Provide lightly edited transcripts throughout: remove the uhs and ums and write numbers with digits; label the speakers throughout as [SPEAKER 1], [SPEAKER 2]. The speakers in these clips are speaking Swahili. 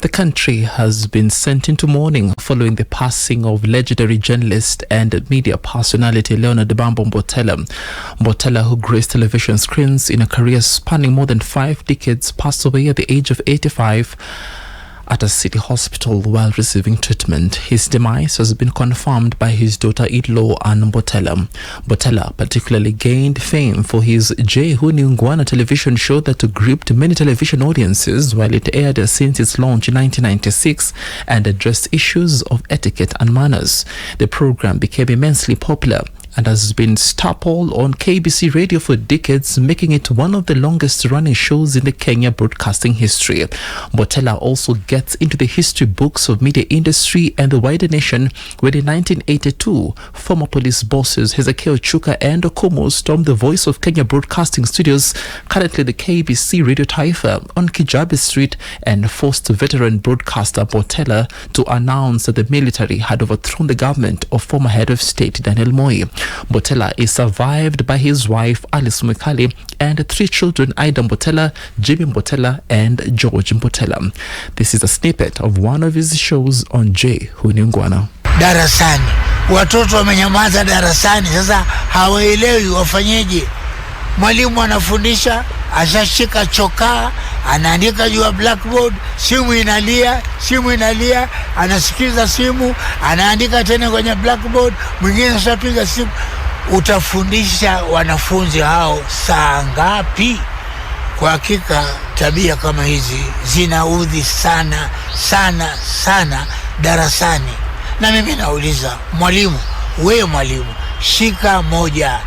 [SPEAKER 1] The country has been sent into mourning following the passing of legendary journalist and media personality Leonard Mambo Mbotela. Mbotela, who graced television screens in a career spanning more than 5 decades, passed away at the age of 85 at a city hospital while receiving treatment. His demise has been confirmed by his daughter-in-law Anne Mbotela. Mbotela particularly gained fame for his Je Huni Ungwana television show that gripped many television audiences while it aired since its launch in 1996 and addressed issues of etiquette and manners. The program became immensely popular and has been staple on KBC radio for decades, making it one of the longest running shows in the Kenya broadcasting history. Mbotela also gets into the history books of media industry and the wider nation when in 1982, former police bosses Hezekiah Chuka and Okumu stormed the Voice of Kenya Broadcasting Studios, currently the KBC Radio Taifa, on Kijabe Street and forced veteran broadcaster Mbotela to announce that the military had overthrown the government of former head of state Daniel Moi. Mbotela is survived by his wife Alice Mwikali and 3 children, Ida Mbotela, Jimmy Mbotela and George Mbotela. This is a snippet of one of his shows on Je Huni Ungwana.
[SPEAKER 2] Darasani, watoto wamenyamaza darasani, sasa hawaelewi wafanyeje. Mwalimu anafundisha, ashashika chokaa, anaandika juu ya blackboard, simu inalia, anasikiza simu, anaandika tena kwenye blackboard, mwingine ashapiga simu. Utafundisha wanafunzi hao saa ngapi? Kwa hakika tabia kama hizi zinaudhi sana darasani. Na mimi nauliza mwalimu, wewe mwalimu, shika moja,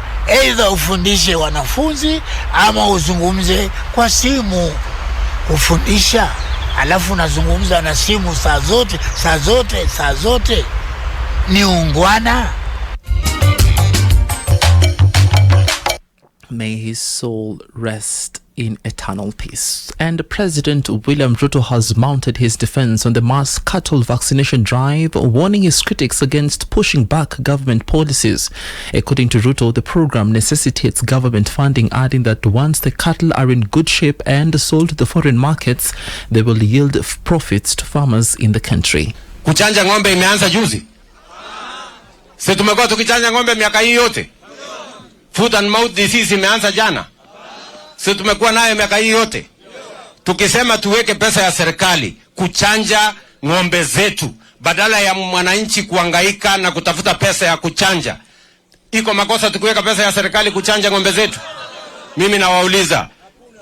[SPEAKER 2] either ufundishe wanafunzi ama uzungumze kwa simu. Kufundisha alafu unazungumza na simu saa zote ni ungwana?
[SPEAKER 1] May his soul rest in eternal peace. And President William Ruto has mounted his defense on the mass cattle vaccination drive, warning his critics against pushing back government policies. According to Ruto, the program necessitates government funding, adding that once the cattle are in good shape and sold to the foreign markets, they will yield profits to farmers in the country.
[SPEAKER 3] Kuchanja ng'ombe imeanza juzi. Sisi tumekuwa tukichanja ng'ombe miaka hii yote. Foot and mouth disease imeanza jana. Sisi tumekuwa nayo miaka hii yote. Tukisema tuweke pesa ya serikali kuchanja ng'ombe zetu badala ya mwananchi kuhangaika na kutafuta pesa ya kuchanja, iko makosa tukiweka pesa ya serikali kuchanja ng'ombe zetu? Mimi nawauliza,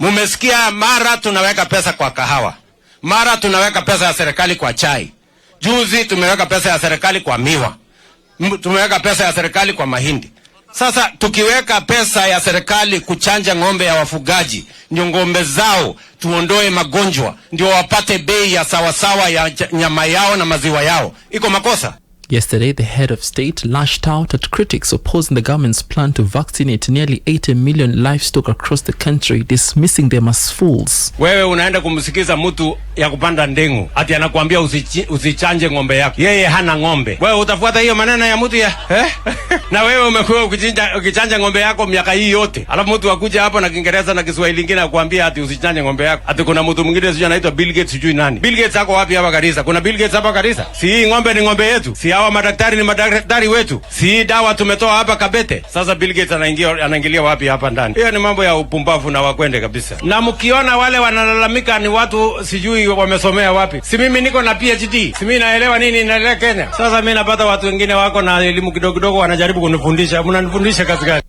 [SPEAKER 3] mumesikia mara tunaweka pesa kwa kahawa, mara tunaweka pesa ya serikali kwa chai. Juzi tumeweka pesa ya serikali kwa miwa, tumeweka pesa ya serikali kwa mahindi. Sasa tukiweka pesa ya serikali kuchanja ng'ombe ya wafugaji, ndio ng'ombe zao tuondoe magonjwa, ndio wapate bei ya sawasawa ya nyama yao na maziwa yao, iko makosa?
[SPEAKER 1] Yesterday, the head of state lashed out at critics opposing the government's plan to vaccinate nearly 80 million livestock across the country, dismissing them as fools.
[SPEAKER 3] Wewe unaenda kumsikiza mtu ya kupanda ndengu, ati anakuambia usichanje ng'ombe yako. Yeye hana ng'ombe. Wewe utafuata hiyo maneno ya mtu ya? Na wewe umekuwa ukichanja ng'ombe yako miaka hii yote. Alafu mtu akuja hapa na Kiingereza na Kiswahili kingine akwambia ati usichanje ng'ombe yako. Ati kuna mtu mwingine sijui anaitwa Bill Gates sijui nani. Bill Gates ako wapi hapa Garissa? Kuna Bill Gates hapa Garissa? Si hii ng'ombe ni ng'ombe yetu. Si hawa madaktari ni madaktari wetu. Si dawa tumetoa hapa Kabete. Sasa Bill Gates anaingilia wapi hapa ndani? Hiyo ni mambo ya upumbavu na wakwende kabisa. Na mkiona wale wanalalamika ni watu sijui wamesomea wapi. Si mimi niko na PhD. Si mimi naelewa nini inaendelea Kenya. Sasa mimi napata watu wengine wako na elimu kidogo wanajaribu kunifundisha. Mnanifundisha kazi gani?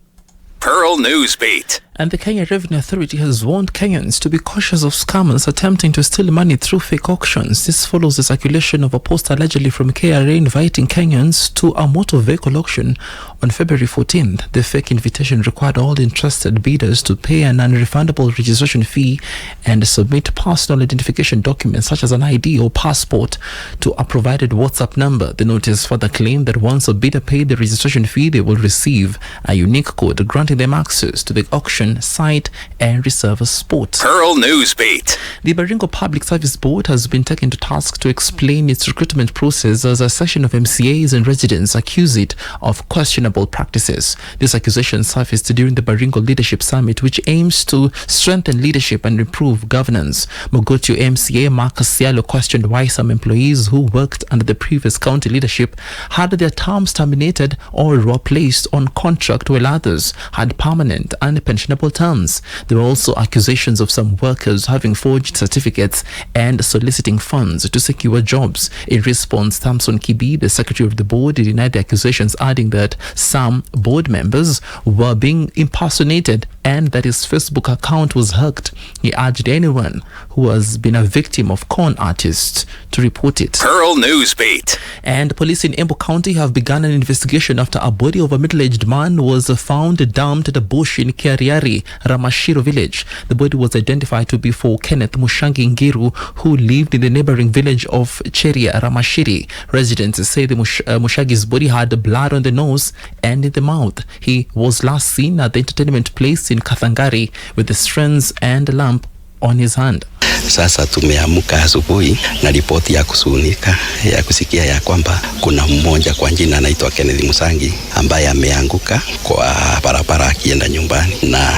[SPEAKER 4] Pearl Newsbeat.
[SPEAKER 1] And the Kenya Revenue Authority has warned Kenyans to be cautious of scammers attempting to steal money through fake auctions. This follows the circulation of a post allegedly from KRA inviting Kenyans to a motor vehicle auction on February 14th. The fake invitation required all interested bidders to pay an non-refundable registration fee and submit personal identification documents such as an ID or passport to a provided WhatsApp number. The notice further claimed that once a bidder paid the registration fee, they will receive a unique code granting them access access to the auction site and reserve a spot.
[SPEAKER 4] Pearl Newsbeat.
[SPEAKER 1] The Baringo Public Service Board has been taken to task to explain its recruitment process as a session of MCAs and residents accuse it of questionable practices. This accusation surfaced during the Baringo Leadership Summit, which aims to strengthen leadership and improve governance. Mogotio MCA Marcus Sialo questioned why some employees who worked under the previous county leadership had their terms terminated or were placed on contract, while others had permanent and pensionable terms. There were also accusations of some workers having forged certificates and soliciting funds to secure jobs. In response, Thompson Kibi, the secretary of the board, denied the accusations, adding that some board members were being impersonated and that his Facebook account was hacked. He urged anyone who has been a victim of con artists to report it.
[SPEAKER 4] Pearl Newsbeat.
[SPEAKER 1] And police in Embu County have begun an investigation after a body of a middle-aged man was found dumped at a bush in Kiariari, Ramashiro village. The body was identified to be for Kenneth Mushangi Ngiru, who lived in the neighboring village of Cheria, Ramashiri. Residents say the Mushagi's body had blood on the nose and in the mouth. He was last seen at the entertainment place in Kathangari with the strands and a lamp on his hand.
[SPEAKER 5] Sasa tumeamuka asubuhi na ripoti ya kusunika ya kusikia ya kwamba kuna mmoja kwa jina anaitwa Kenneth Musangi ambaye ameanguka kwa barabara akienda nyumbani, na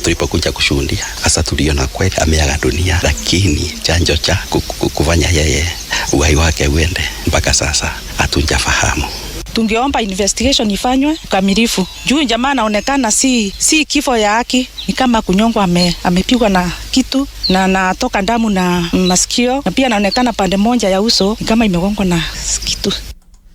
[SPEAKER 5] tulipokuja kushuhudia sasa tuliona kweli ameaga dunia, lakini chanjo cha kufanya yeye uhai wake uende mpaka sasa hatujafahamu.
[SPEAKER 6] Tungeomba investigation ifanywe kamilifu. Juu jamaa anaonekana si kifo ya haki, ni kama kunyongwa, amepigwa na kitu na anatoka damu na masikio, na pia anaonekana pande moja ya uso ni kama imegongwa na kitu.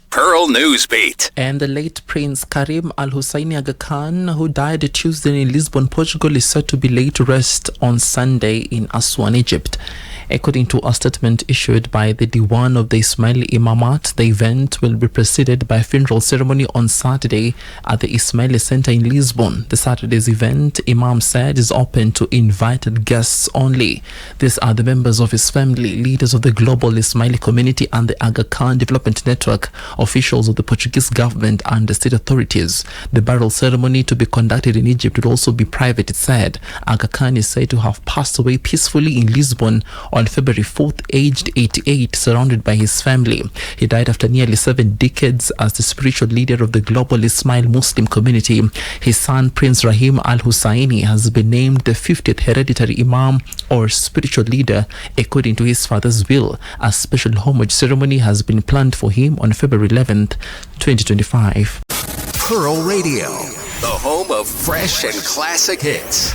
[SPEAKER 4] Pearl Newsbeat.
[SPEAKER 1] And the late Prince Karim Al Husseini Aga Khan, who died Tuesday in Lisbon, Portugal, is said to be laid to rest on Sunday in Aswan, Egypt. According to a statement issued by the Diwan of the Ismaili Imamat, the event will be preceded by a funeral ceremony on Saturday at the Ismaili Center in Lisbon. The Saturday's event, Imam said, is open to invited guests only. These are the members of his family, leaders of the global Ismaili community and the Aga Khan Development Network, officials of the Portuguese government and the state authorities. The burial ceremony to be conducted in Egypt will also be private, it said. Aga Khan is said to have passed away peacefully in Lisbon on February 4th, aged 88, surrounded by his family. He died after nearly 7 decades as the spiritual leader of the global Ismail Muslim community. His son, Prince Rahim Al Husseini, has been named the 50th hereditary Imam or spiritual leader according to his father's will. A special homage ceremony has been planned for him on February 11th, 2025.
[SPEAKER 7] Pearl Radio, the home of fresh and classic hits.